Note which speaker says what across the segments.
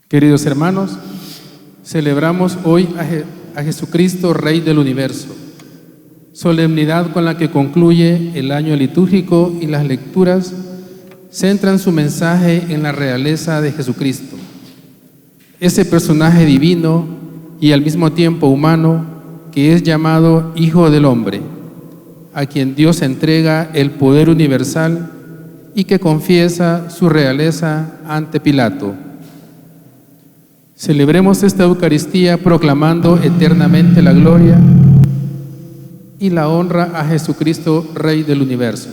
Speaker 1: Queridos hermanos, celebramos hoy a Jesucristo, Rey del Universo, solemnidad con la que concluye el año litúrgico, y las lecturas centran su mensaje en la realeza de Jesucristo, ese personaje divino y al mismo tiempo humano que es llamado Hijo del Hombre, a quien Dios entrega el poder universal y que confiesa su realeza ante Pilato. Celebremos esta Eucaristía proclamando eternamente la gloria y la honra a Jesucristo, Rey del Universo.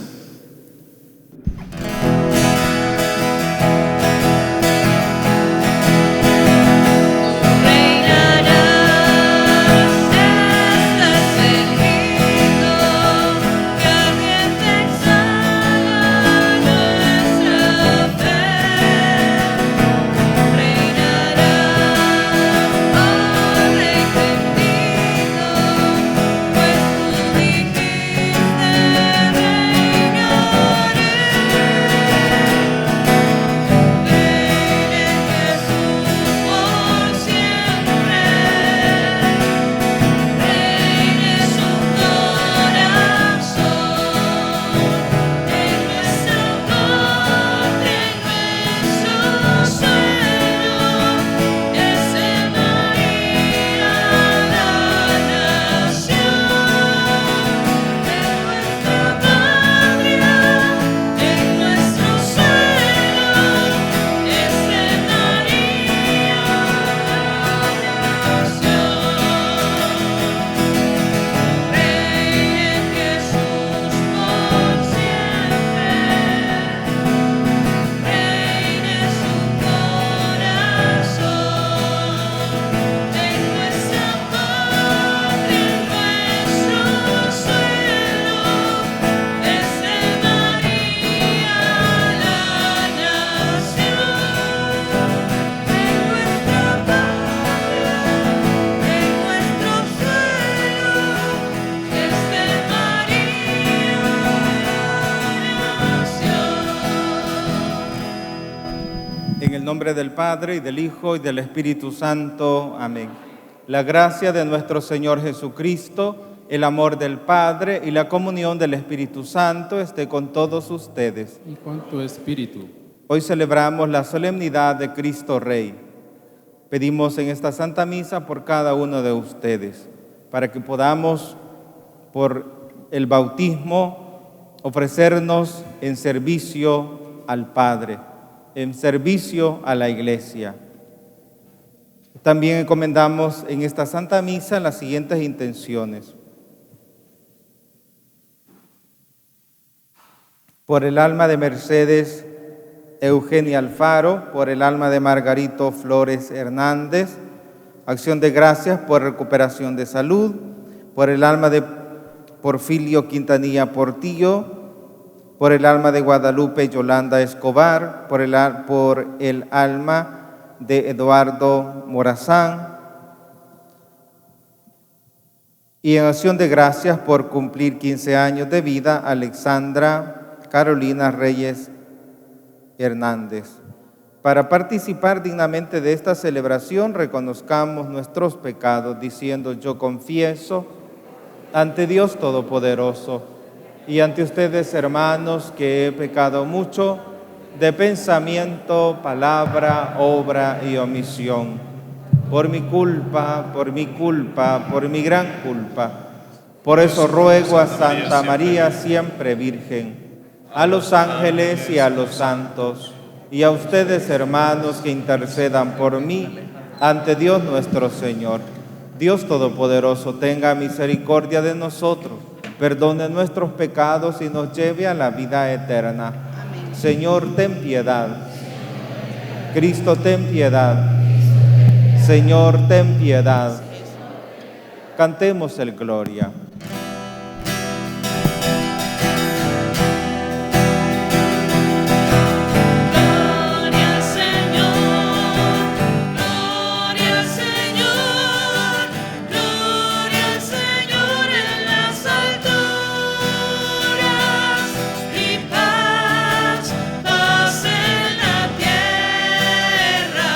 Speaker 2: En el nombre del Padre, y del Hijo, y del Espíritu Santo. Amén. La gracia de nuestro Señor Jesucristo, el amor del Padre y la comunión del Espíritu Santo esté con todos ustedes.
Speaker 1: Y con tu espíritu.
Speaker 2: Hoy celebramos la solemnidad de Cristo Rey. Pedimos en esta Santa Misa por cada uno de ustedes, para que podamos, por el bautismo, ofrecernos en servicio al Padre, en servicio a la Iglesia. También encomendamos en esta Santa Misa las siguientes intenciones. Por el alma de Mercedes Eugenia Alfaro, por el alma de Margarito Flores Hernández, acción de gracias por recuperación de salud, por el alma de Porfirio Quintanilla Portillo, por el alma de Guadalupe Yolanda Escobar, por el alma de Eduardo Morazán, y en acción de gracias por cumplir 15 años de vida, Alexandra Carolina Reyes Hernández. Para participar dignamente de esta celebración, reconozcamos nuestros pecados diciendo: yo confieso ante Dios Todopoderoso y ante ustedes, hermanos, que he pecado mucho de pensamiento, palabra, obra y omisión. Por mi culpa, por mi gran culpa. Por eso ruego a Santa María, siempre Virgen, a los ángeles y a los santos, y a ustedes, hermanos, que intercedan por mí ante Dios nuestro Señor. Dios Todopoderoso tenga misericordia de nosotros, perdone nuestros pecados y nos lleve a la vida eterna. Amén. Señor, ten piedad. Cristo, ten piedad. Señor, ten piedad. Cantemos el Gloria.
Speaker 3: Paz en la tierra.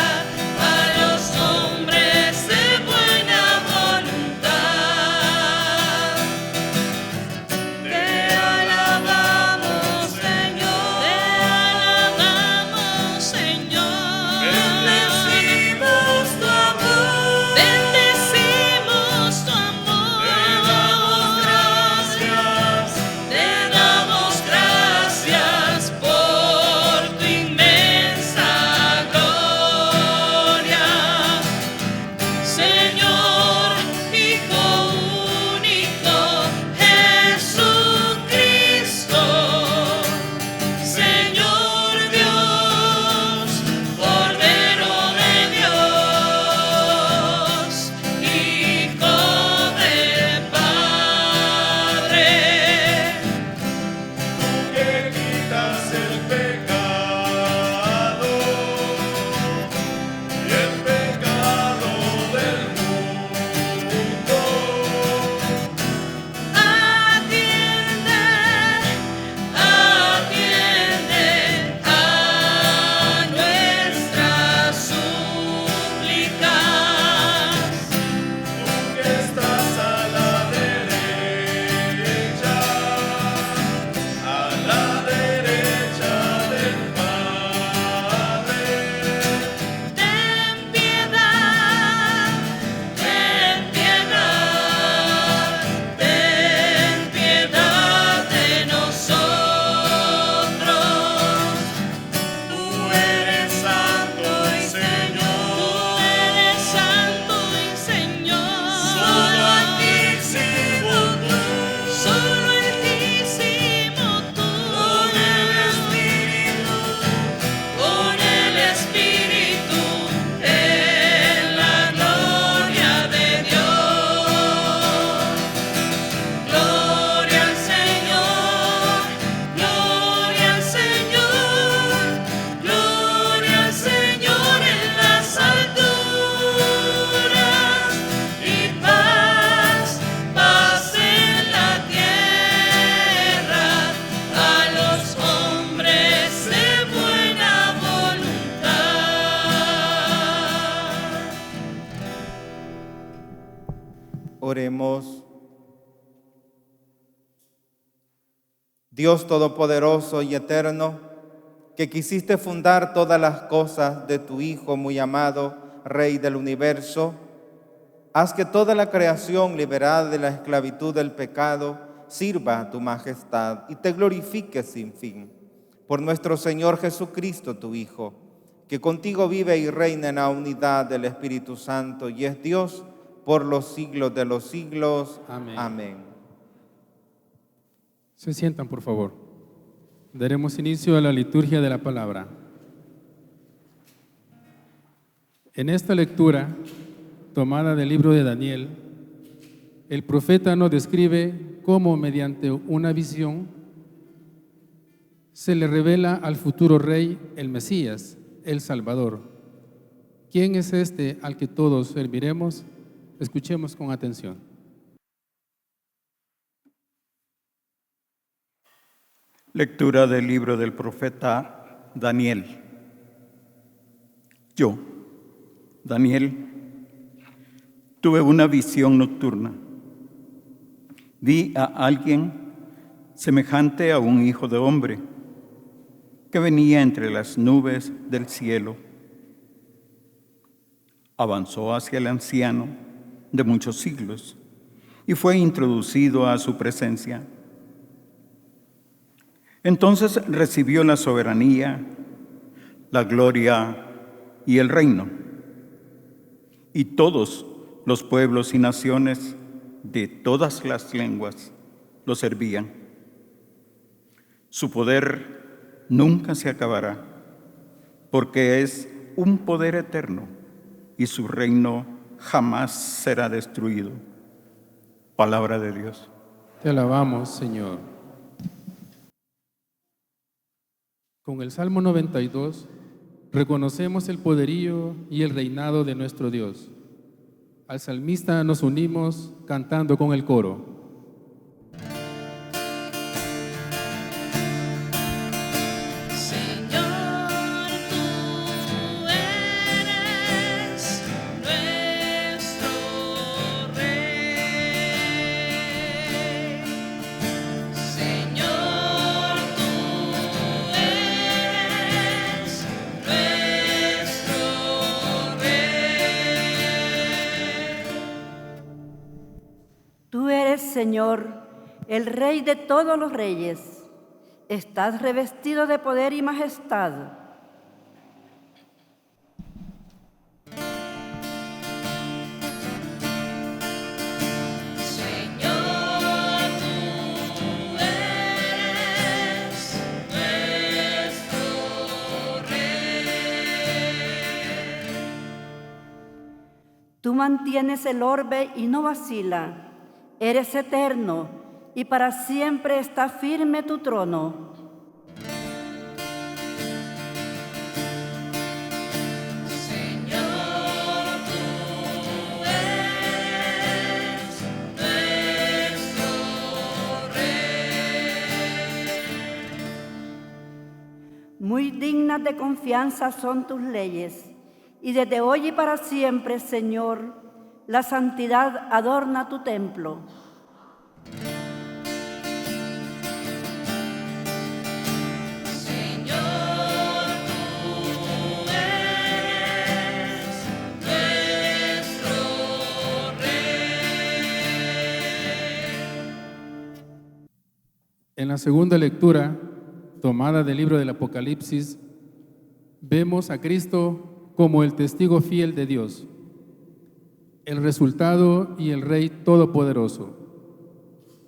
Speaker 2: Oremos. Dios Todopoderoso y Eterno, que quisiste fundar todas las cosas de tu Hijo muy amado, Rey del universo, haz que toda la creación liberada de la esclavitud del pecado sirva a tu majestad y te glorifique sin fin. Por nuestro Señor Jesucristo, tu Hijo, que contigo vive y reina en la unidad del Espíritu Santo y es Dios por los siglos de los siglos.
Speaker 1: Amén.
Speaker 2: Amén.
Speaker 1: Se sientan, por favor. Daremos inicio a la liturgia de la palabra. En esta lectura, tomada del libro de Daniel, el profeta nos describe cómo mediante una visión se le revela al futuro rey, el Mesías, el Salvador. ¿Quién es este al que todos serviremos? Escuchemos con atención.
Speaker 3: Lectura del libro del profeta Daniel. Yo, Daniel, tuve una visión nocturna. Vi a alguien semejante a un hijo de hombre que venía entre las nubes del cielo. Avanzó hacia el anciano de muchos siglos y fue introducido a su presencia. Entonces recibió la soberanía, la gloria y el reino. Y todos los pueblos y naciones de todas las lenguas lo servían. Su poder nunca se acabará, porque es un poder eterno y su reino jamás será destruido. Palabra de Dios.
Speaker 1: Te alabamos, Señor. Con el Salmo 92 reconocemos el poderío y el reinado de nuestro Dios. Al salmista nos unimos cantando con el coro.
Speaker 4: Señor, el Rey de todos los reyes, estás revestido de poder y majestad.
Speaker 5: Señor, tú eres nuestro Rey.
Speaker 4: Tú mantienes el orbe y no vacila. Eres eterno y para siempre está firme tu trono.
Speaker 5: Señor, tú eres nuestro Rey.
Speaker 4: Muy dignas de confianza son tus leyes, y desde hoy y para siempre, Señor, la santidad adorna tu templo.
Speaker 5: Señor, tú eres nuestro Rey.
Speaker 1: En la segunda lectura, tomada del libro del Apocalipsis, vemos a Cristo como el testigo fiel de Dios, el resultado y el Rey Todopoderoso.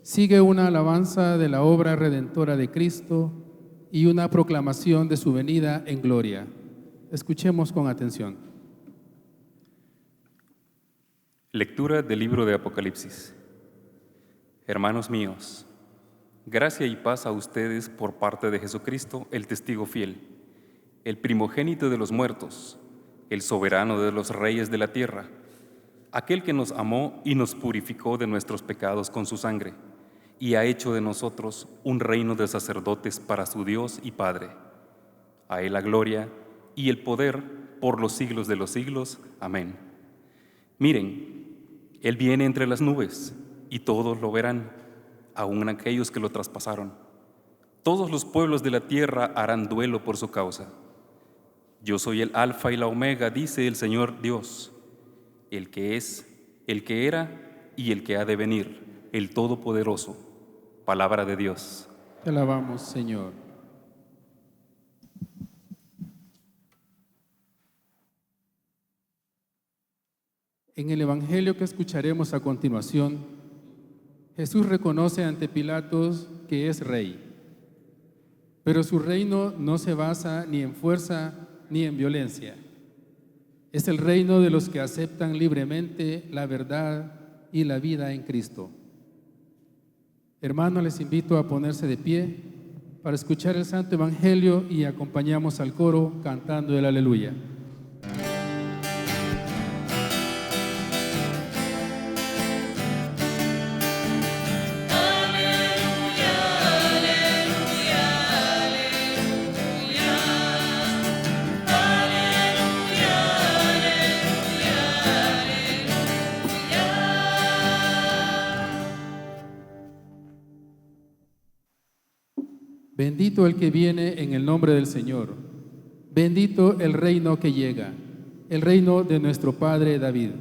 Speaker 1: Sigue una alabanza de la obra redentora de Cristo y una proclamación de su venida en gloria. Escuchemos con atención.
Speaker 6: Lectura del libro de Apocalipsis. Hermanos míos, gracia y paz a ustedes por parte de Jesucristo, el testigo fiel, el primogénito de los muertos, el soberano de los reyes de la tierra, aquel que nos amó y nos purificó de nuestros pecados con su sangre, y ha hecho de nosotros un reino de sacerdotes para su Dios y Padre. A él la gloria y el poder por los siglos de los siglos. Amén. Miren, Él viene entre las nubes y todos lo verán, aun aquellos que lo traspasaron. Todos los pueblos de la tierra harán duelo por su causa. Yo soy el Alfa y la Omega, dice el Señor Dios, el que es, el que era y el que ha de venir, el Todopoderoso. Palabra de Dios.
Speaker 1: Te alabamos, Señor. En el Evangelio que escucharemos a continuación, Jesús reconoce ante Pilatos que es rey. Pero su reino no se basa ni en fuerza ni en violencia. Es el reino de los que aceptan libremente la verdad y la vida en Cristo. Hermanos, les invito a ponerse de pie para escuchar el Santo Evangelio y acompañamos al coro cantando el Aleluya. Bendito el que viene en el nombre del Señor. Bendito el reino que llega, el reino de nuestro Padre David.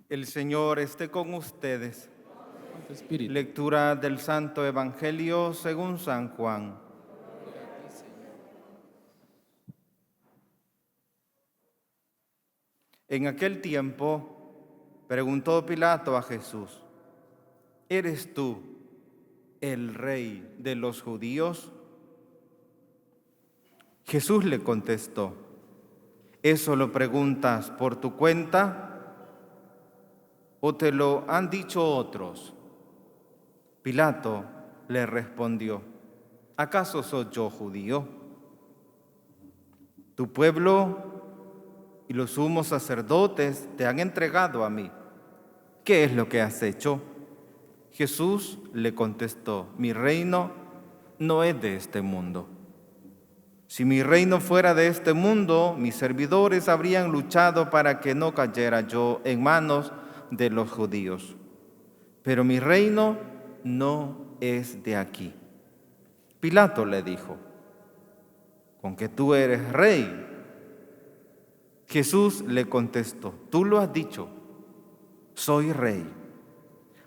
Speaker 2: El Señor esté con ustedes.
Speaker 1: Con tu espíritu.
Speaker 2: Lectura del Santo Evangelio según San Juan. En aquel tiempo preguntó Pilato a Jesús: ¿Eres tú el rey de los judíos? Jesús le contestó: ¿eso lo preguntas por tu cuenta o te lo han dicho otros? Pilato le respondió: ¿acaso soy yo judío? Tu pueblo y los sumos sacerdotes te han entregado a mí. ¿Qué es lo que has hecho? Jesús le contestó: mi reino no es de este mundo. Si mi reino fuera de este mundo, mis servidores habrían luchado para que no cayera yo en manos de los judíos. Pero mi reino no es de aquí. Pilato le dijo: ¿con que tú eres rey? Jesús le contestó: tú lo has dicho, soy rey.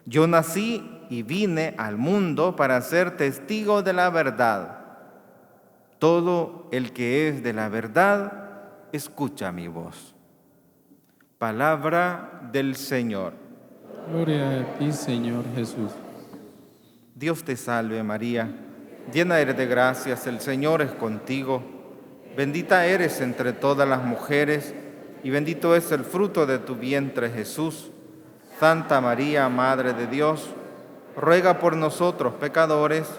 Speaker 2: Yo nací y vine al mundo para ser testigo de la verdad. Todo el que es de la verdad, escucha mi voz. Palabra del Señor.
Speaker 1: Gloria a ti, Señor Jesús.
Speaker 2: Dios te salve María, llena eres de gracias, el Señor es contigo. Bendita eres entre todas las mujeres y bendito es el fruto de tu vientre Jesús. Santa María, Madre de Dios, ruega por nosotros pecadores,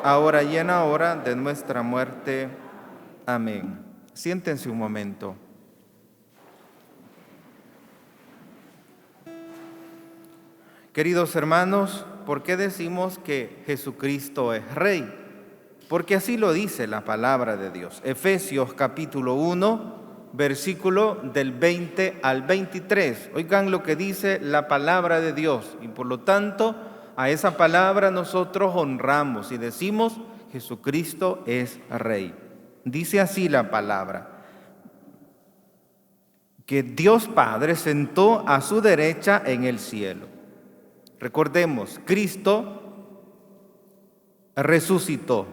Speaker 2: ahora y en la hora de nuestra muerte. Amén. Siéntense un momento. Queridos hermanos, ¿por qué decimos que Jesucristo es Rey? Porque así lo dice la palabra de Dios. Efesios capítulo 1, versículo del 20 al 23. Oigan lo que dice la palabra de Dios y por lo tanto a esa palabra nosotros honramos y decimos: Jesucristo es Rey. Dice así la palabra: que Dios Padre sentó a su derecha en el cielo. Recordemos, Cristo resucitó.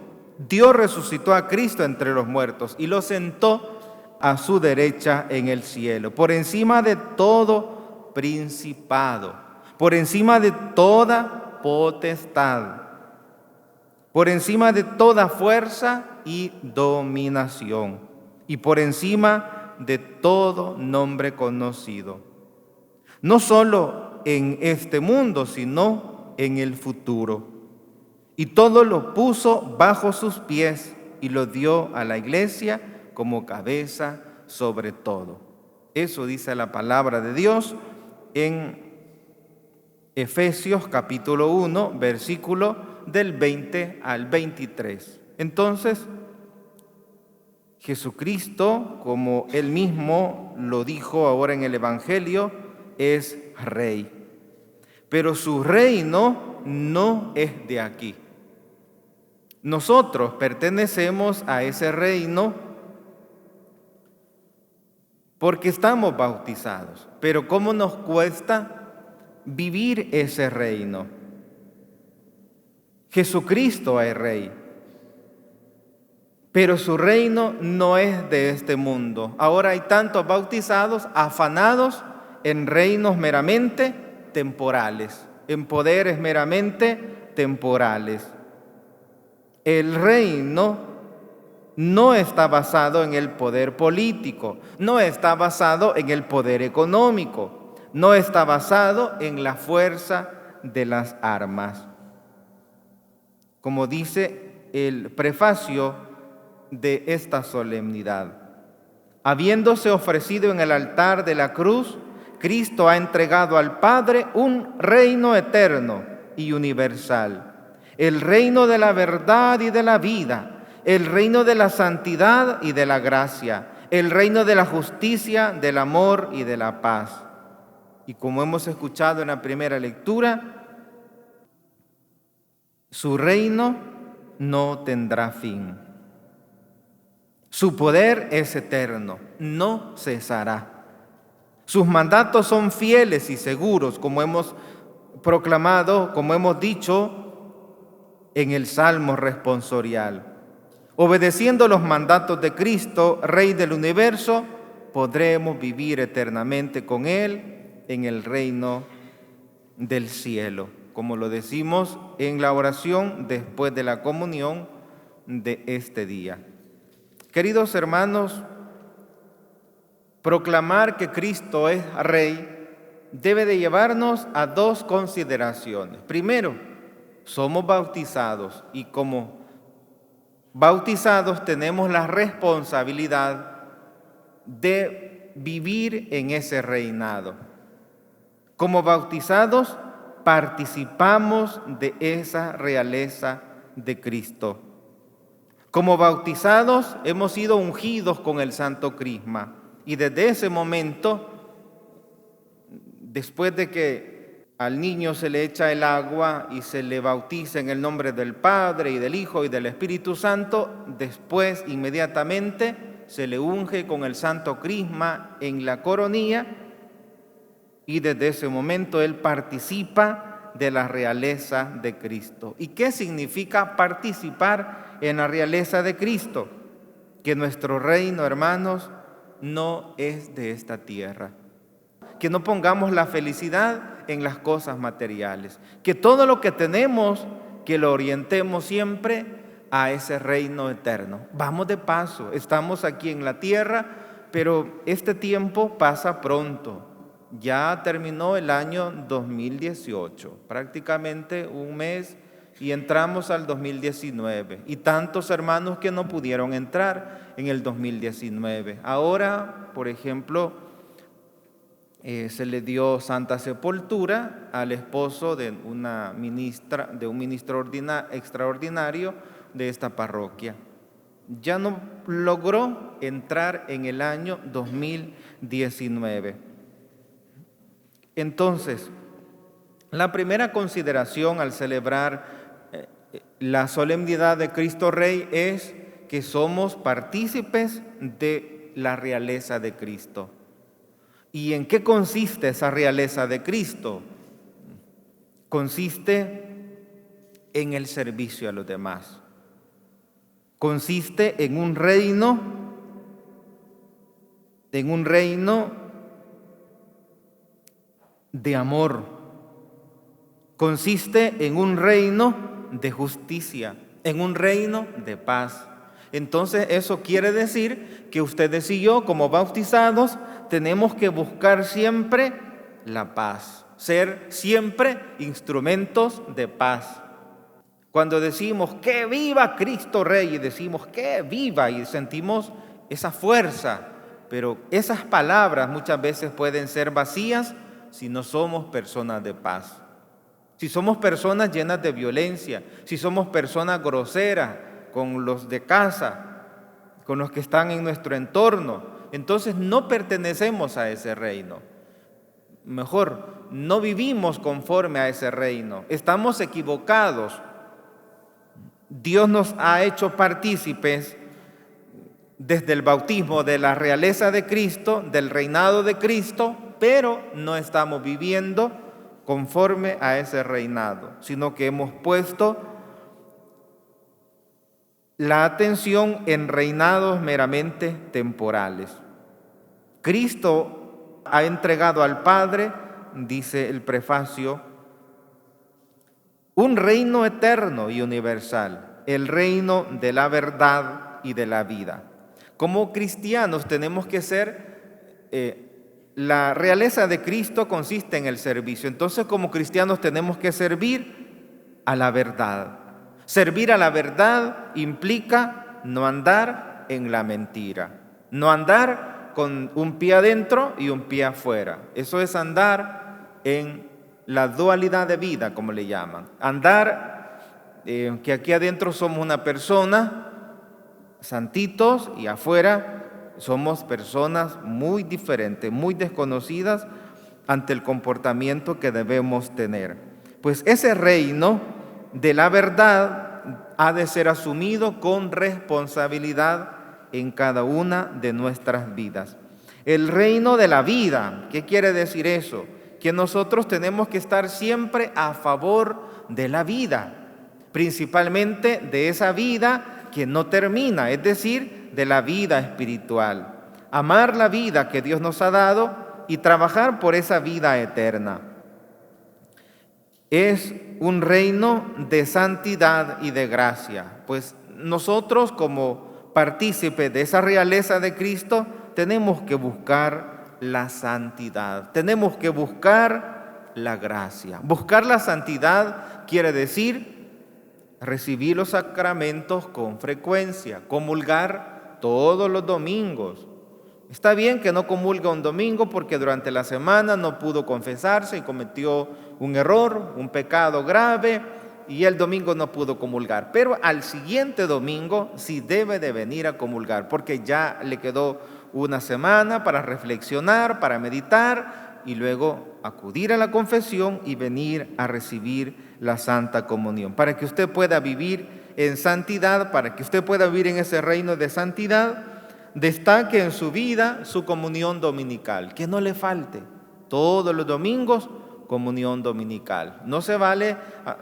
Speaker 2: Dios resucitó a Cristo entre los muertos y lo sentó a su derecha en el cielo, por encima de todo principado, por encima de toda potestad, por encima de toda fuerza y dominación, y por encima de todo nombre conocido, no solo en este mundo, sino en el futuro. y todo lo puso bajo sus pies y lo dio a la iglesia como cabeza sobre todo. Eso dice la palabra de Dios en Efesios capítulo 1, versículo del 20 al 23. Entonces, Jesucristo, como Él mismo lo dijo ahora en el Evangelio, es Rey. Pero su reino no es de aquí. Nosotros pertenecemos a ese reino porque estamos bautizados. Pero ¿cómo nos cuesta vivir ese reino? Jesucristo es Rey, pero su reino no es de este mundo. Ahora hay tantos bautizados afanados en reinos meramente temporales, en poderes meramente temporales. El reino no está basado en el poder político, no está basado en el poder económico, no está basado en la fuerza de las armas. Como dice el prefacio de esta solemnidad, habiéndose ofrecido en el altar de la cruz, Cristo ha entregado al Padre un reino eterno y universal, el reino de la verdad y de la vida, el reino de la santidad y de la gracia, el reino de la justicia, del amor y de la paz. Y como hemos escuchado en la primera lectura, su reino no tendrá fin. Su poder es eterno, no cesará. Sus mandatos son fieles y seguros, como hemos proclamado, como hemos dicho en el Salmo responsorial. Obedeciendo los mandatos de Cristo, Rey del universo, podremos vivir eternamente con Él en el reino del cielo, como lo decimos en la oración después de la comunión de este día. Queridos hermanos, proclamar que Cristo es Rey debe de llevarnos a dos consideraciones. Primero, somos bautizados y como bautizados tenemos la responsabilidad de vivir en ese reinado. Como bautizados participamos de esa realeza de Cristo. Como bautizados hemos sido ungidos con el Santo Crisma y desde ese momento, después de que al niño se le echa el agua y se le bautiza en el nombre del Padre y del Hijo y del Espíritu Santo, después inmediatamente se le unge con el Santo Crisma en la coronilla y desde ese momento él participa de la realeza de Cristo. ¿Y qué significa participar en la realeza de Cristo? Que nuestro reino, hermanos, no es de esta tierra. Que no pongamos la felicidad en las cosas materiales. Que todo lo que tenemos, que lo orientemos siempre a ese reino eterno. Vamos de paso, estamos aquí en la tierra, pero este tiempo pasa pronto. Ya terminó el año 2018, prácticamente un mes, y entramos al 2019. Y tantos hermanos que no pudieron entrar en el 2019. Ahora, por ejemplo, se le dio santa sepultura al esposo de una ministra, de un ministro extraordinario de esta parroquia. Ya no logró entrar en el año 2019. Entonces, la primera consideración al celebrar la solemnidad de Cristo Rey es que somos partícipes de la realeza de Cristo. ¿Y en qué consiste esa realeza de Cristo? Consiste en el servicio a los demás. Consiste en un reino de amor. Consiste en un reino de justicia, en un reino de paz. Entonces eso quiere decir que ustedes y yo, como bautizados, tenemos que buscar siempre la paz, ser siempre instrumentos de paz. Cuando decimos que viva Cristo Rey, y decimos que viva, y sentimos esa fuerza, pero esas palabras muchas veces pueden ser vacías si no somos personas de paz. Si somos personas llenas de violencia, si somos personas groseras con los de casa, con los que están en nuestro entorno, entonces no pertenecemos a ese reino. Mejor, no vivimos conforme a ese reino. Estamos equivocados. Dios nos ha hecho partícipes desde el bautismo de la realeza de Cristo, del reinado de Cristo, pero no estamos viviendo conforme a ese reinado, sino que hemos puesto la atención en reinados meramente temporales. Cristo ha entregado al Padre, dice el prefacio, un reino eterno y universal, el reino de la verdad y de la vida. Como cristianos tenemos que ser, la realeza de Cristo consiste en el servicio. Entonces, como cristianos tenemos que servir a la verdad. Servir a la verdad implica no andar en la mentira, no andar con un pie adentro y un pie afuera. Eso es andar en la dualidad de vida, como le llaman. Andar que aquí adentro somos una persona, santitos, y afuera somos personas muy diferentes, muy desconocidas ante el comportamiento que debemos tener. Pues ese reino de la verdad ha de ser asumido con responsabilidad en cada una de nuestras vidas. El reino de la vida, ¿qué quiere decir eso? Que nosotros tenemos que estar siempre a favor de la vida, principalmente de esa vida que no termina, es decir, de la vida espiritual. Amar la vida que Dios nos ha dado y trabajar por esa vida eterna. Es un reino de santidad y de gracia, pues nosotros como partícipes de esa realeza de Cristo tenemos que buscar la santidad, tenemos que buscar la gracia. Buscar la santidad quiere decir recibir los sacramentos con frecuencia, comulgar todos los domingos. Está bien que no comulga un domingo porque durante la semana no pudo confesarse y cometió un error, un pecado grave, y el domingo no pudo comulgar. Pero al siguiente domingo sí debe de venir a comulgar, porque ya le quedó una semana para reflexionar, para meditar, y luego acudir a la confesión y venir a recibir la Santa Comunión. Para que usted pueda vivir en santidad, para que usted pueda vivir en ese reino de santidad, destaque en su vida su comunión dominical, que no le falte. Todos los domingos, comunión dominical. No se vale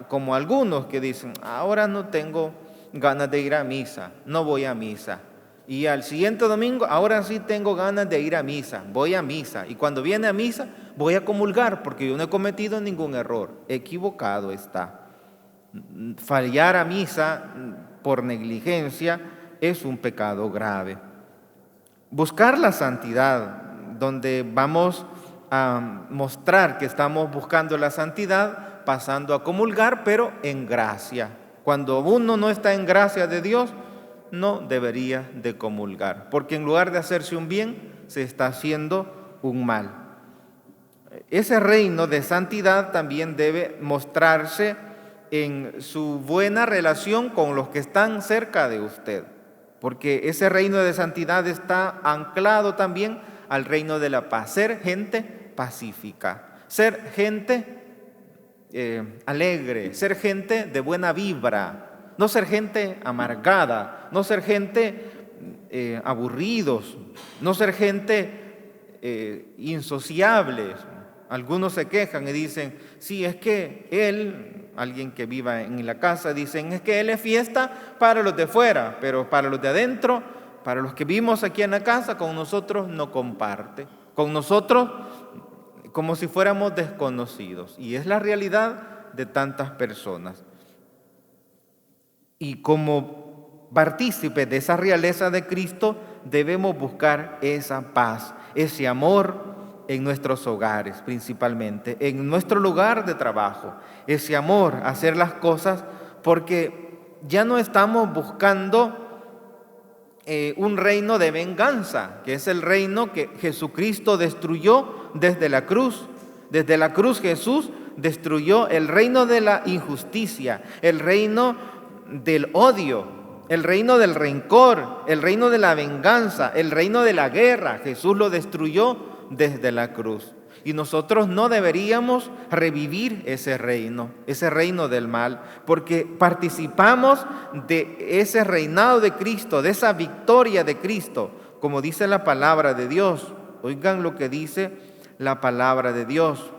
Speaker 2: como algunos que dicen, ahora no tengo ganas de ir a misa, no voy a misa. Y al siguiente domingo, ahora sí tengo ganas de ir a misa, voy a misa. Y cuando viene a misa, voy a comulgar porque yo no he cometido ningún error. Equivocado está. Fallar a misa por negligencia es un pecado grave. Buscar la santidad, donde vamos a mostrar que estamos buscando la santidad, pasando a comulgar, pero en gracia. Cuando uno no está en gracia de Dios, no debería de comulgar, porque en lugar de hacerse un bien, se está haciendo un mal. Ese reino de santidad también debe mostrarse en su buena relación con los que están cerca de usted, porque ese reino de santidad está anclado también al reino de la paz. Ser gente pacífica, ser gente alegre, ser gente de buena vibra, no ser gente amargada, no ser gente aburridos, no ser gente insociables. Algunos se quejan y dicen, sí, es que alguien que viva en la casa, dicen, es que él es fiesta para los de fuera, pero para los de adentro, para los que vivimos aquí en la casa, con nosotros no comparte. Con nosotros como si fuéramos desconocidos. Y es la realidad de tantas personas. Y como partícipes de esa realeza de Cristo, debemos buscar esa paz, ese amor en nuestros hogares principalmente, en nuestro lugar de trabajo, ese amor, hacer las cosas porque ya no estamos buscando un reino de venganza, que es el reino que Jesucristo destruyó desde la cruz. Desde la cruz Jesús destruyó el reino de la injusticia, el reino del odio, el reino del rencor, el reino de la venganza, el reino de la guerra. Jesús lo destruyó desde la cruz. Y nosotros no deberíamos revivir ese reino del mal, porque participamos de ese reinado de Cristo, de esa victoria de Cristo, como dice la palabra de Dios. Oigan lo que dice la palabra de Dios.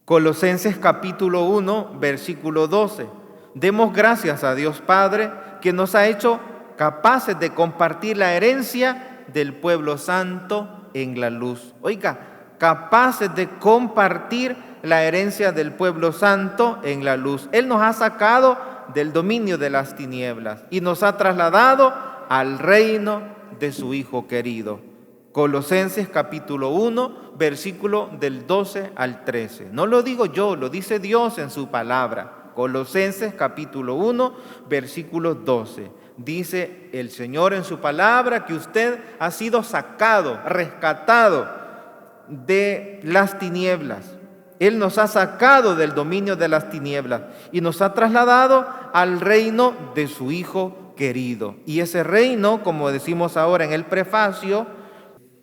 Speaker 2: Colosenses capítulo 1, versículo 12. Demos gracias a Dios Padre, que nos ha hecho capaces de compartir la herencia del pueblo santo en la luz. Oiga, capaces de compartir la herencia del pueblo santo en la luz. Él nos ha sacado del dominio de las tinieblas y nos ha trasladado al reino de su Hijo querido. Colosenses capítulo 1, versículo del 12 al 13. No lo digo yo, lo dice Dios en su palabra. Colosenses capítulo 1, versículo 12. Dice el Señor en su palabra que usted ha sido sacado, rescatado de las tinieblas. Él nos ha sacado del dominio de las tinieblas y nos ha trasladado al reino de su Hijo querido. Y ese reino, como decimos ahora en el prefacio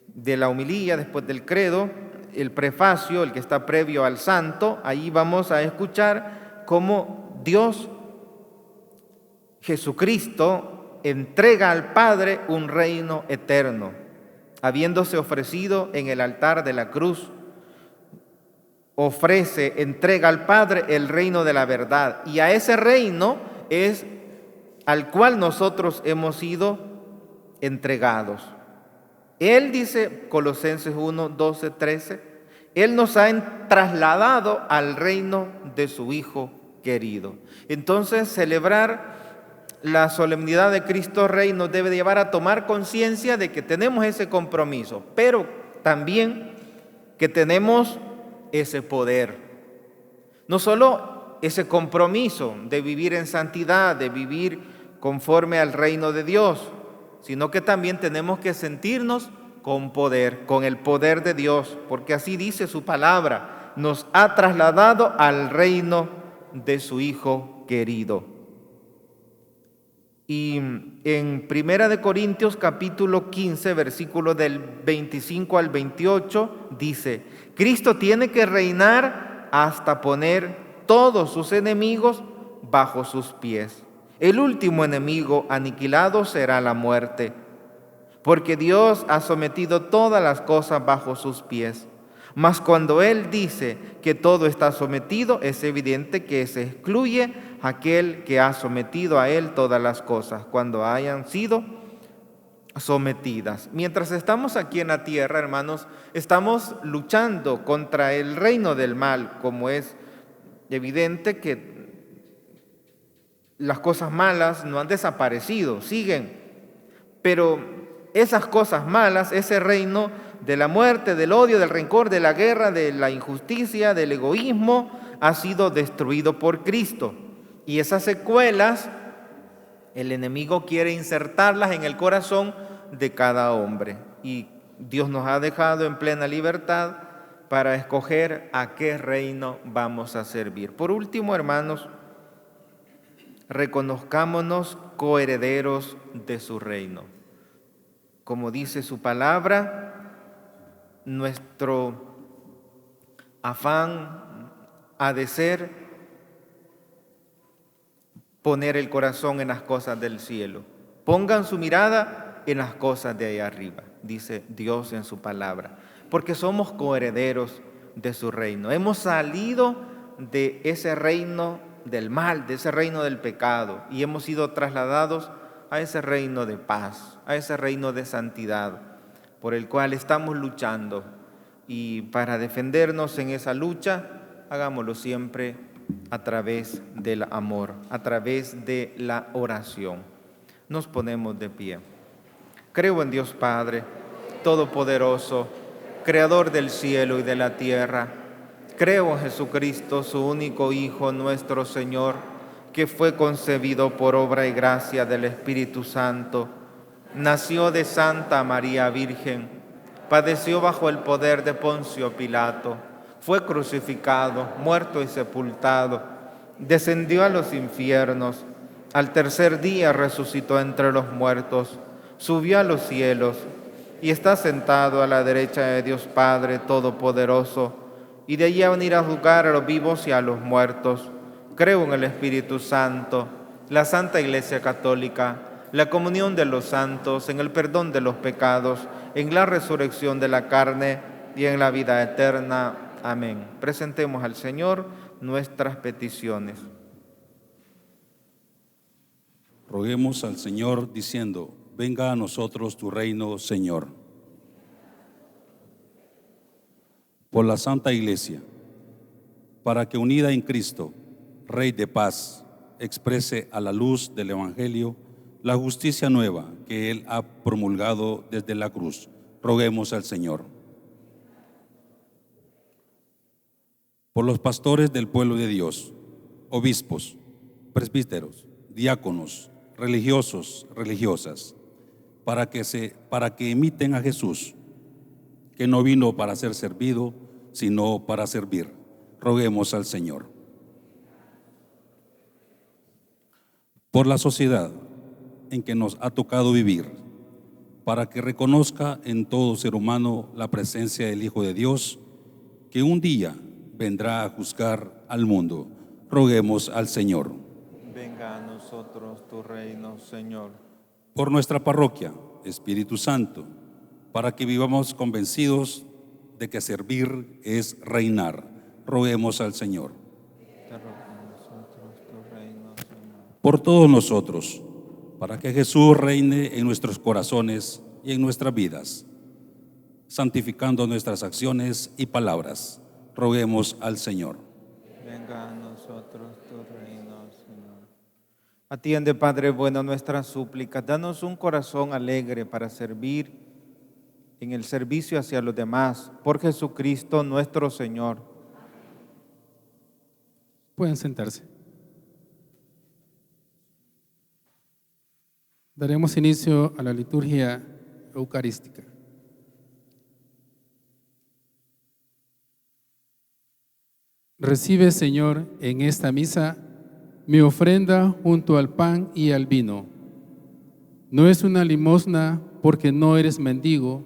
Speaker 2: de la homilía, después del credo, el prefacio, el que está previo al santo, ahí vamos a escuchar cómo Dios, Jesucristo, entrega al Padre un reino eterno, habiéndose ofrecido en el altar de la cruz. Entrega al Padre el reino de la verdad, y a ese reino es al cual nosotros hemos sido entregados. Él dice, Colosenses 1, 12, 13, Él nos ha trasladado al reino de su Hijo querido. Entonces, celebrar la solemnidad de Cristo Rey nos debe llevar a tomar conciencia de que tenemos ese compromiso, pero también que tenemos ese poder. No solo ese compromiso de vivir en santidad, de vivir conforme al reino de Dios, sino que también tenemos que sentirnos con poder, con el poder de Dios, porque así dice su palabra, nos ha trasladado al reino de su Hijo querido. Y en 1 Corintios capítulo 15, versículos del 25 al 28, dice, Cristo tiene que reinar hasta poner todos sus enemigos bajo sus pies. El último enemigo aniquilado será la muerte, porque Dios ha sometido todas las cosas bajo sus pies. Mas cuando Él dice que todo está sometido, es evidente que se excluye aquel que ha sometido a Él todas las cosas, cuando hayan sido sometidas. Mientras estamos aquí en la tierra, hermanos, estamos luchando contra el reino del mal, como es evidente que las cosas malas no han desaparecido, siguen, pero esas cosas malas, ese reino de la muerte, del odio, del rencor, de la guerra, de la injusticia, del egoísmo, ha sido destruido por Cristo. Y esas secuelas, el enemigo quiere insertarlas en el corazón de cada hombre. Y Dios nos ha dejado en plena libertad para escoger a qué reino vamos a servir. Por último, hermanos, reconozcámonos coherederos de su reino. Como dice su palabra, nuestro afán ha de ser poner el corazón en las cosas del cielo. Pongan su mirada en las cosas de allá arriba, dice Dios en su palabra, porque somos coherederos de su reino. Hemos salido de ese reino del mal, de ese reino del pecado, y hemos sido trasladados a ese reino de paz, a ese reino de santidad, por el cual estamos luchando. Y para defendernos en esa lucha, hagámoslo siempre a través del amor, a través de la oración. Nos ponemos de pie. Creo en Dios Padre, Todopoderoso, Creador del cielo y de la tierra. Creo en Jesucristo, su único Hijo, nuestro Señor, que fue concebido por obra y gracia del Espíritu Santo. Nació de Santa María Virgen, padeció bajo el poder de Poncio Pilato, fue crucificado, muerto y sepultado, descendió a los infiernos, al tercer día resucitó entre los muertos, subió a los cielos y está sentado a la derecha de Dios Padre Todopoderoso, y de allí a venir a juzgar a los vivos y a los muertos. Creo en el Espíritu Santo, la Santa Iglesia Católica, la comunión de los santos, en el perdón de los pecados, en la resurrección de la carne y en la vida eterna. Amén. Presentemos al Señor nuestras peticiones.
Speaker 7: Roguemos al Señor diciendo: venga a nosotros tu reino, Señor. Por la Santa Iglesia, para que unida en Cristo, Rey de paz, exprese a la luz del Evangelio la justicia nueva que Él ha promulgado desde la cruz. Roguemos al Señor. Por los pastores del pueblo de Dios, obispos, presbíteros, diáconos, religiosos, religiosas, para que imiten a Jesús, que no vino para ser servido, sino para servir. Roguemos al Señor. Por la sociedad en que nos ha tocado vivir, para que reconozca en todo ser humano la presencia del Hijo de Dios, que un día vendrá a juzgar al mundo. Roguemos al Señor.
Speaker 2: Venga a nosotros tu reino, Señor.
Speaker 7: Por nuestra parroquia, Espíritu Santo, para que vivamos convencidos de que servir es reinar. Roguemos al Señor.
Speaker 2: Te ruego a nosotros tu reino, Señor.
Speaker 7: Por todos nosotros, para que Jesús reine en nuestros corazones y en nuestras vidas, santificando nuestras acciones y palabras. Roguemos al Señor.
Speaker 2: Venga a nosotros tu reino, Señor. Atiende, Padre bueno, nuestras súplicas. Danos un corazón alegre para servir en el servicio hacia los demás. Por Jesucristo nuestro Señor.
Speaker 1: Pueden sentarse. Daremos inicio a la liturgia eucarística. Recibe, Señor, en esta misa mi ofrenda junto al pan y al vino. No es una limosna porque no eres mendigo,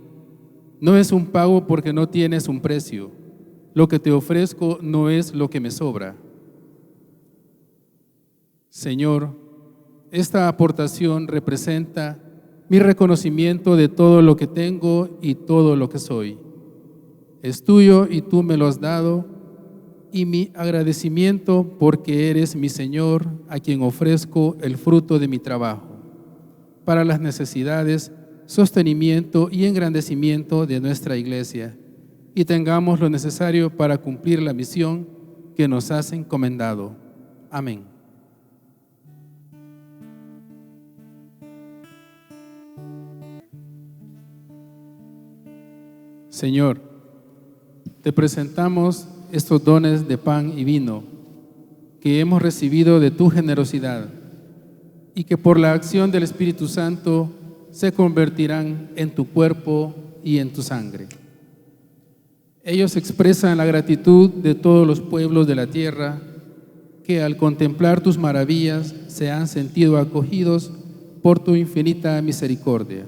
Speaker 1: no es un pago porque no tienes un precio. Lo que te ofrezco no es lo que me sobra. Señor, esta aportación representa mi reconocimiento de todo lo que tengo y todo lo que soy. Es tuyo y tú me lo has dado, y mi agradecimiento porque eres mi Señor, a quien ofrezco el fruto de mi trabajo, para las necesidades, sostenimiento y engrandecimiento de nuestra Iglesia, y tengamos lo necesario para cumplir la misión que nos has encomendado. Amén. Señor, te presentamos estos dones de pan y vino que hemos recibido de tu generosidad y que por la acción del Espíritu Santo se convertirán en tu cuerpo y en tu sangre. Ellos expresan la gratitud de todos los pueblos de la tierra que al contemplar tus maravillas se han sentido acogidos por tu infinita misericordia.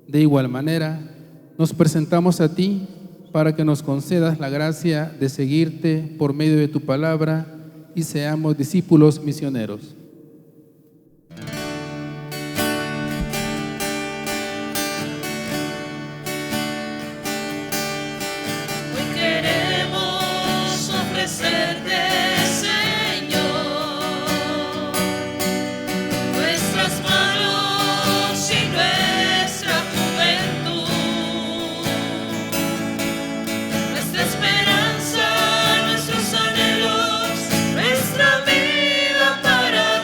Speaker 1: De igual manera, nos presentamos a ti para que nos concedas la gracia de seguirte por medio de tu palabra y seamos discípulos misioneros.
Speaker 5: Hoy queremos ofrecerte, Señor, nuestras manos y nuestra juventud, nuestra esperanza, nuestros anhelos, nuestra vida para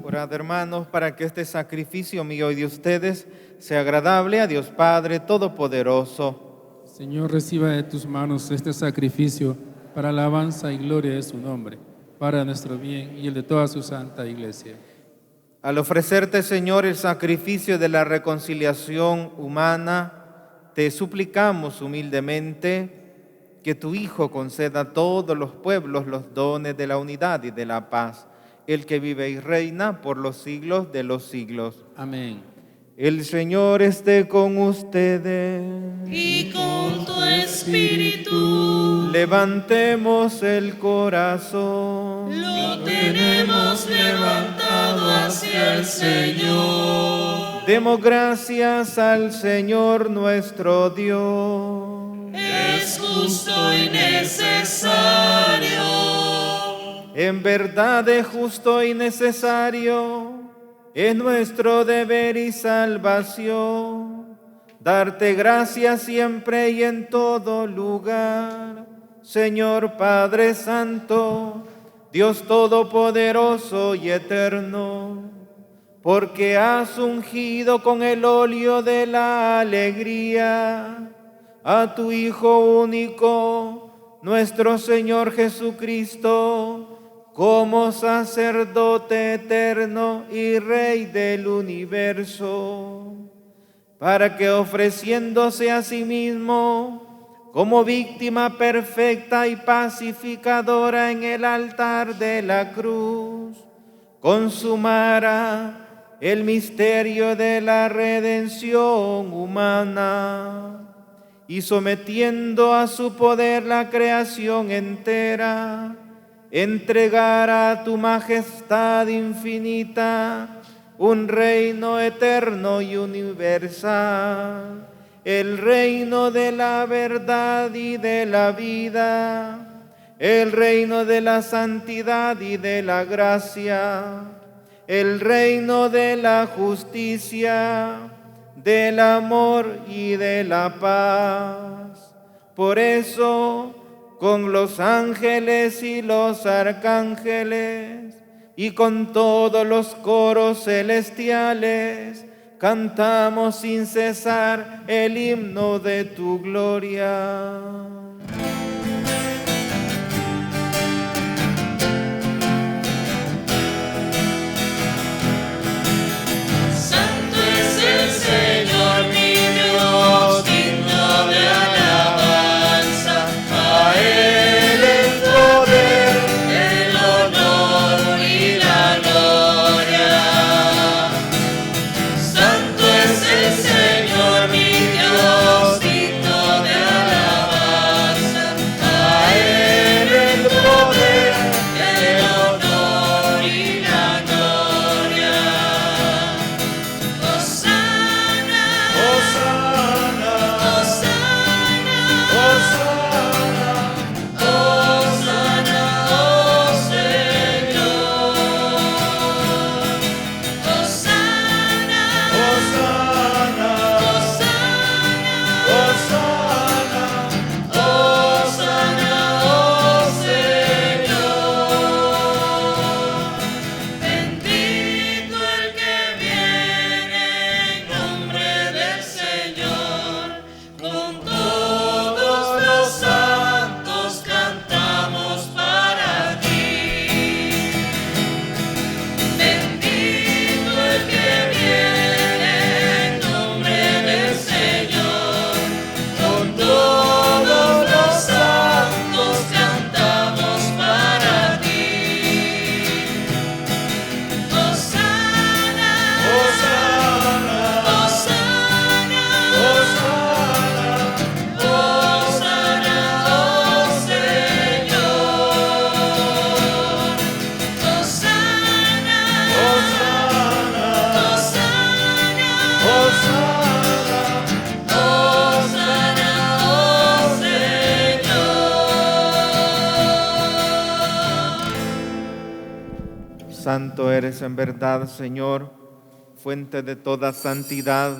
Speaker 2: Orad, hermanos, para que este sacrificio mío y de ustedes sea agradable a Dios Padre Todopoderoso.
Speaker 1: Señor, reciba de tus manos este sacrificio para alabanza y gloria de su nombre, para nuestro bien y el de toda su santa Iglesia.
Speaker 2: Al ofrecerte, Señor, el sacrificio de la reconciliación humana, te suplicamos humildemente que tu Hijo conceda a todos los pueblos los dones de la unidad y de la paz, el que vive y reina por los siglos de los siglos.
Speaker 1: Amén.
Speaker 2: El Señor esté con ustedes.
Speaker 5: Y con tu espíritu
Speaker 2: Levantemos el corazón.
Speaker 5: lo tenemos levantado hacia el Señor.
Speaker 2: Demos gracias al Señor nuestro Dios.
Speaker 5: Es justo y necesario.
Speaker 2: En verdad es justo y necesario, es nuestro deber y salvación, darte gracias siempre y en todo lugar, Señor Padre Santo, Dios Todopoderoso y Eterno, porque has ungido con el óleo de la alegría a tu Hijo único, nuestro Señor Jesucristo, como sacerdote eterno y Rey del universo, para que ofreciéndose a sí mismo como víctima perfecta y pacificadora en el altar de la cruz, consumara el misterio de la redención humana y sometiendo a su poder la creación entera, entregara a tu majestad infinita un reino eterno y universal, el reino de la verdad y de la vida, el reino de la santidad y de la gracia, el reino de la justicia, del amor y de la paz. Por eso, con los ángeles y los arcángeles, y con todos los coros celestiales, cantamos sin cesar el himno de tu gloria.
Speaker 5: Santo es el Señor mi Dios, digno de alabanza. A Él el poder, el honor y la gloria. Santo es el Señor mi Dios, digno de alabanza. A Él el poder, el honor y la gloria. Hosana,
Speaker 2: Hosana,
Speaker 5: Hosana,
Speaker 2: Hosana,
Speaker 5: Hosana, oh Señor. Hosana,
Speaker 2: Hosana,
Speaker 5: Hosana,
Speaker 2: Hosana,
Speaker 5: Hosana, oh Señor. Bendito el que viene en nombre del Señor. Con todos los santos cantamos para ti. Bendito el que viene en nombre del Señor. Con todos los santos cantamos para ti. Hosana,
Speaker 2: Hosana,
Speaker 5: Hosana,
Speaker 2: Hosana,
Speaker 5: Hosana, oh Señor. Hosana,
Speaker 2: Hosana,
Speaker 5: Hosana,
Speaker 2: Hosana.
Speaker 5: Hosana, oh Señor.
Speaker 2: Santo eres en verdad, Señor, fuente de toda santidad.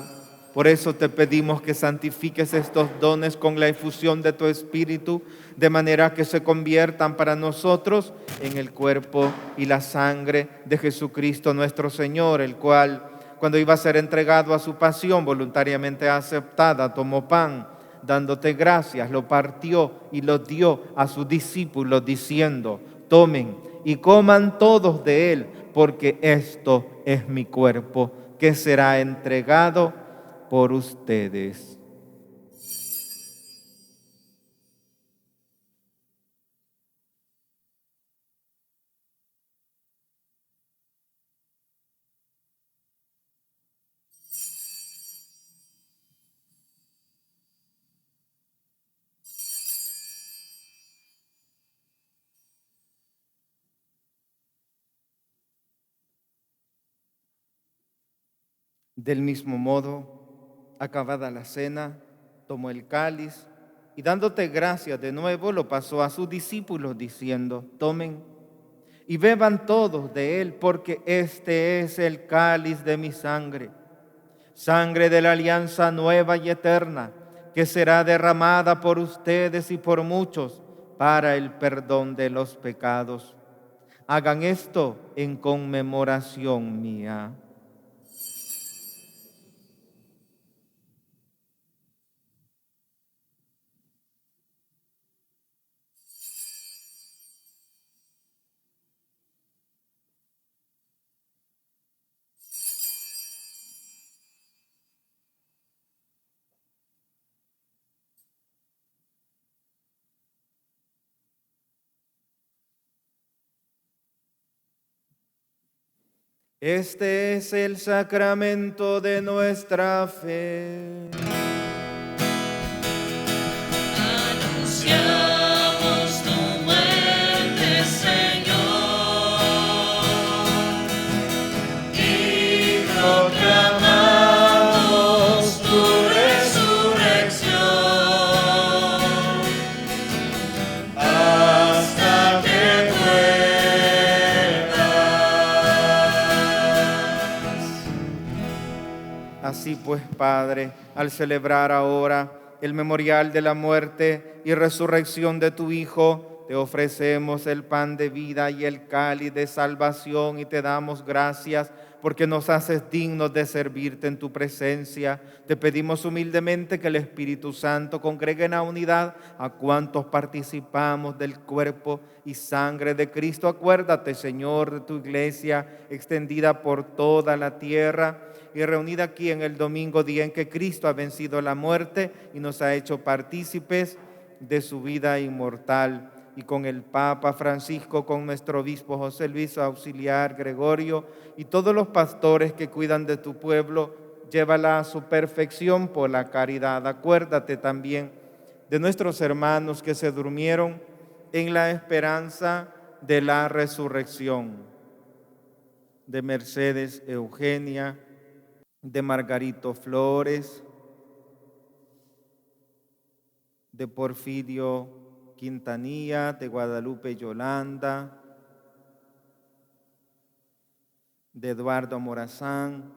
Speaker 2: Por eso te pedimos que santifiques estos dones con la efusión de tu Espíritu, de manera que se conviertan para nosotros en el cuerpo y la sangre de Jesucristo nuestro Señor, el cual, cuando iba a ser entregado a su pasión voluntariamente aceptada, tomó pan, dándote gracias, lo partió y lo dio a sus discípulos, diciendo: tomen y coman todos de él, porque esto es mi cuerpo, que será entregado por ustedes. Del mismo modo, acabada la cena, tomó el cáliz y dándote gracias de nuevo, lo pasó a sus discípulos diciendo: tomen y beban todos de él, porque este es el cáliz de mi sangre, sangre de la alianza nueva y eterna, que será derramada por ustedes y por muchos para el perdón de los pecados. Hagan esto en conmemoración mía. Este es el sacramento de nuestra fe.
Speaker 5: Anunciamos tu muerte, Señor, y proclamamos tu resurrección hasta que
Speaker 2: Así pues, Padre, al celebrar ahora el memorial de la muerte y resurrección de tu Hijo, te ofrecemos el pan de vida y el cáliz de salvación y te damos gracias porque nos haces dignos de servirte en tu presencia. Te pedimos humildemente que el Espíritu Santo congregue en la unidad a cuantos participamos del cuerpo y sangre de Cristo. Acuérdate, Señor, de tu iglesia extendida por toda la tierra y reunida aquí en el domingo, día en que Cristo ha vencido la muerte y nos ha hecho partícipes de su vida inmortal. Y con el Papa Francisco, con nuestro obispo José Luis Auxiliar Gregorio y todos los pastores que cuidan de tu pueblo, llévala a su perfección por la caridad. Acuérdate también de nuestros hermanos que se durmieron en la esperanza de la resurrección, de Mercedes Eugenia, de Margarito Flores, de Porfirio Quintanilla, de Guadalupe Yolanda, de Eduardo Morazán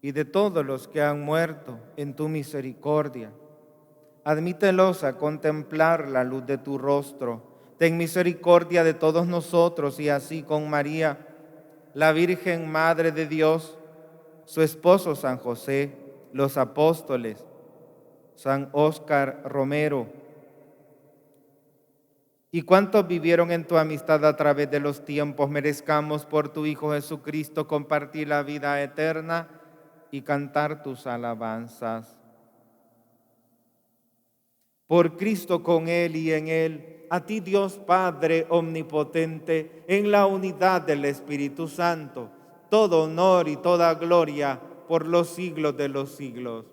Speaker 2: y de todos los que han muerto en tu misericordia. Admítelos a contemplar la luz de tu rostro. Ten misericordia de todos nosotros y así con María, la Virgen Madre de Dios, su esposo San José, los apóstoles, San Óscar Romero, y cuantos vivieron en tu amistad a través de los tiempos, merezcamos por tu Hijo Jesucristo compartir la vida eterna y cantar tus alabanzas. Por Cristo, con Él y en Él, a ti Dios Padre omnipotente, en la unidad del Espíritu Santo, todo honor y toda gloria por los siglos de los siglos.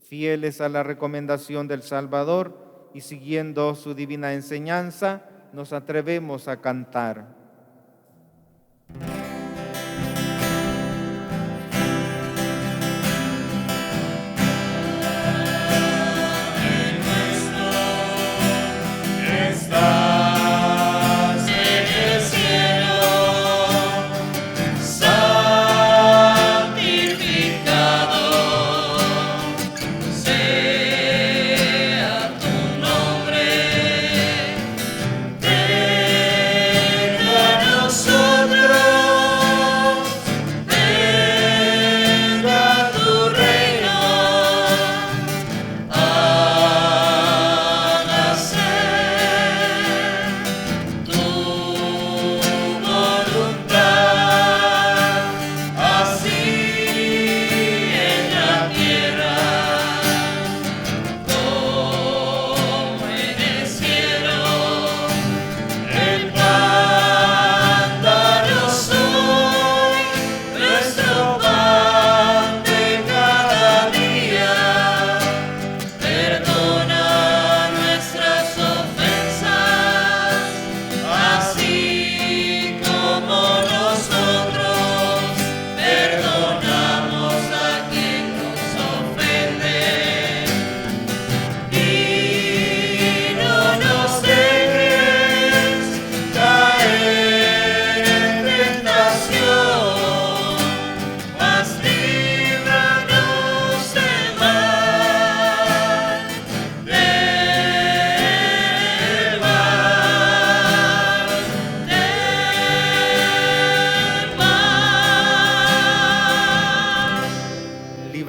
Speaker 2: Fieles a la recomendación del Salvador y siguiendo su divina enseñanza, nos atrevemos a cantar.
Speaker 5: estás en el cielo, santificado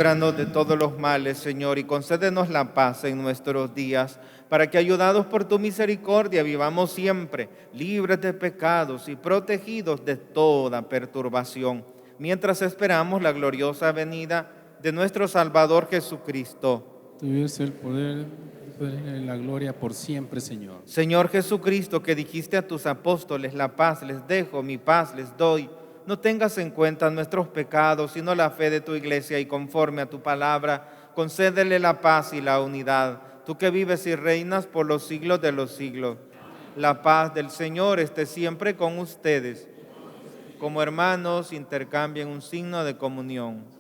Speaker 2: líbranos de todos los males, Señor, y concédenos la paz en nuestros días, para que, ayudados por tu misericordia, vivamos siempre libres de pecados y protegidos de toda perturbación, mientras esperamos la gloriosa venida de nuestro Salvador Jesucristo.
Speaker 1: Tuyo es el poder y la gloria por siempre, Señor.
Speaker 2: Señor Jesucristo, que dijiste a tus apóstoles, la paz les dejo, mi paz les doy, no tengas en cuenta nuestros pecados, sino la fe de tu iglesia, y conforme a tu palabra, concédele la paz y la unidad. Tú que vives y reinas por los siglos de los siglos. La paz del Señor esté siempre con ustedes. Como hermanos, intercambien un signo de comunión.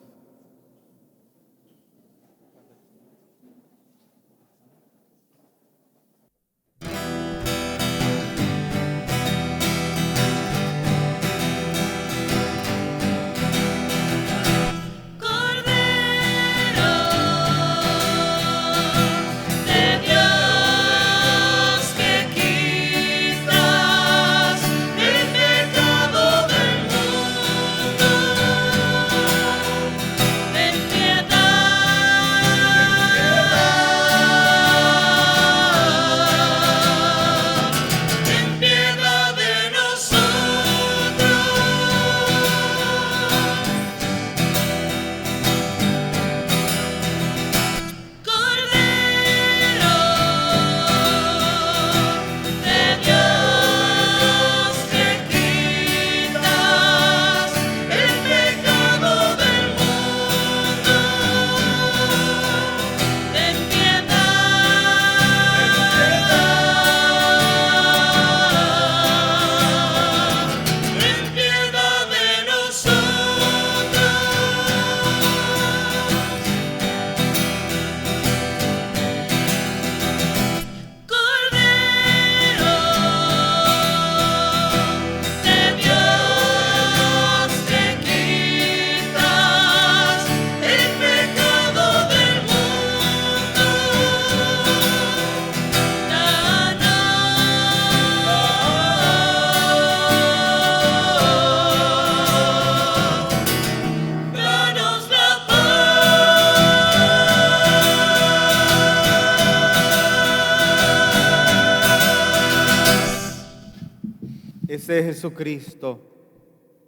Speaker 2: Ese es Jesucristo,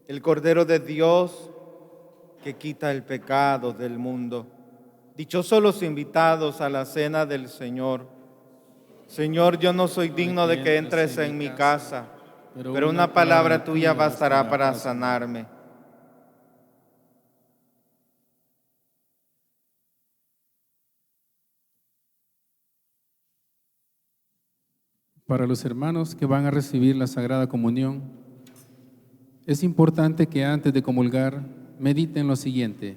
Speaker 2: el Cordero de Dios que quita el pecado del mundo. Dichosos los invitados a la cena del Señor. Señor, yo no soy digno de que entres en mi casa, pero una palabra tuya bastará para sanarme.
Speaker 1: Para los hermanos que van a recibir la Sagrada Comunión, es importante que antes de comulgar mediten lo siguiente.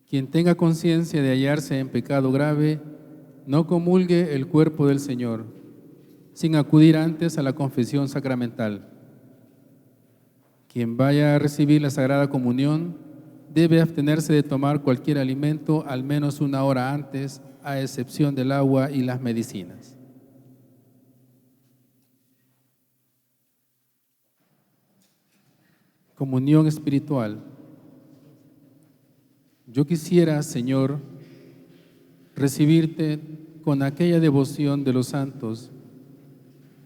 Speaker 1: Quien tenga conciencia de hallarse en pecado grave, no comulgue el cuerpo del Señor, sin acudir antes a la confesión sacramental. Quien vaya a recibir la Sagrada Comunión debe abstenerse de tomar cualquier alimento al menos una hora antes, a excepción del agua y las medicinas. Comunión espiritual. Yo quisiera, Señor, recibirte con aquella devoción de los santos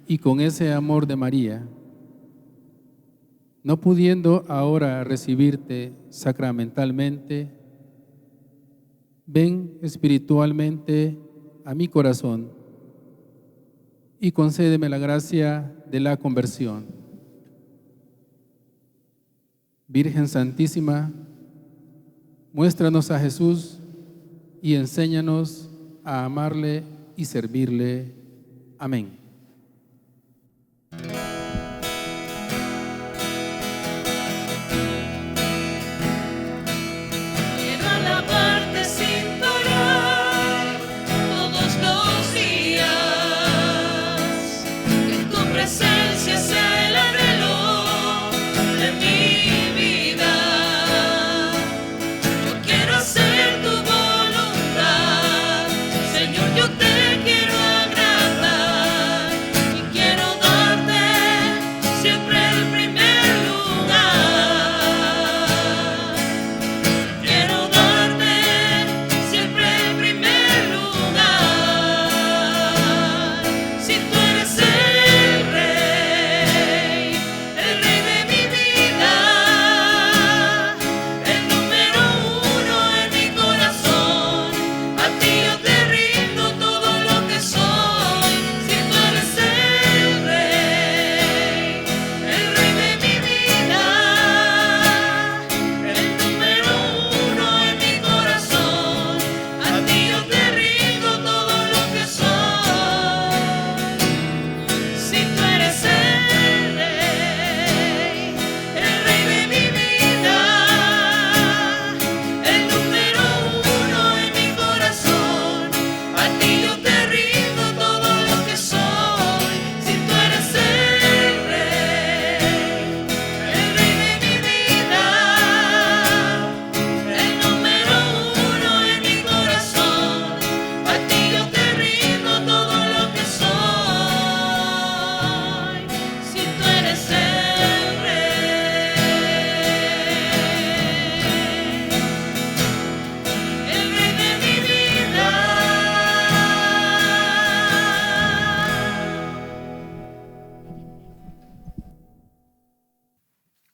Speaker 1: y con ese amor de María. No pudiendo ahora recibirte sacramentalmente, ven espiritualmente a mi corazón y concédeme la gracia de la conversión. Virgen Santísima, muéstranos a Jesús y enséñanos a amarle y servirle. Amén.
Speaker 5: Quiero alabarte sin parar todos los días, que tu presencia sea el anhelo de mi vida. Yo quiero hacer tu voluntad, Señor, yo te quiero agradar y quiero darte siempre el primer lugar. Quiero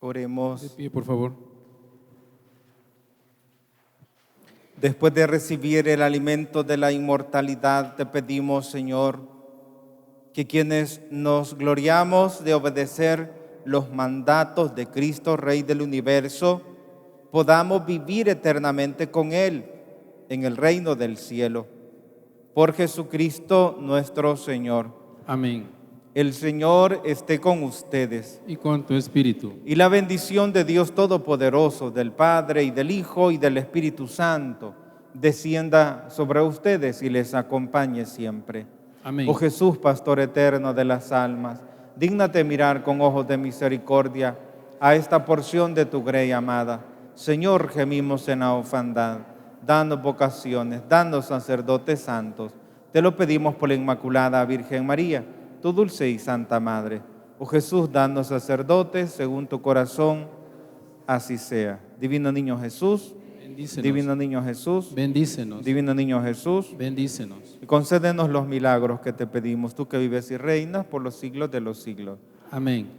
Speaker 2: Oremos.
Speaker 1: De pie, por favor.
Speaker 2: Después de recibir el alimento de la inmortalidad, te pedimos, Señor, que quienes nos gloriamos de obedecer los mandatos de Cristo, Rey del universo, podamos vivir eternamente con Él en el reino del cielo. Por Jesucristo nuestro Señor.
Speaker 1: Amén.
Speaker 2: El Señor esté con ustedes.
Speaker 1: Y con tu espíritu.
Speaker 2: Y la bendición de Dios Todopoderoso, del Padre y del Hijo y del Espíritu Santo, descienda sobre ustedes y les acompañe siempre.
Speaker 1: Amén.
Speaker 2: Oh Jesús, Pastor eterno de las almas, dígnate mirar con ojos de misericordia a esta porción de tu grey amada. Señor, gemimos en la orfandad. Danos vocaciones, danos sacerdotes santos. Te lo pedimos por la Inmaculada Virgen María, tu dulce y santa Madre. Oh Jesús, danos sacerdotes según tu corazón, así sea. Divino Niño Jesús,
Speaker 1: Bendícenos.
Speaker 2: Divino Niño Jesús,
Speaker 1: Bendícenos.
Speaker 2: Divino Niño Jesús,
Speaker 1: Bendícenos.
Speaker 2: y concédenos los milagros que te pedimos, tú que vives y reinas por los siglos de los siglos.
Speaker 1: Amén.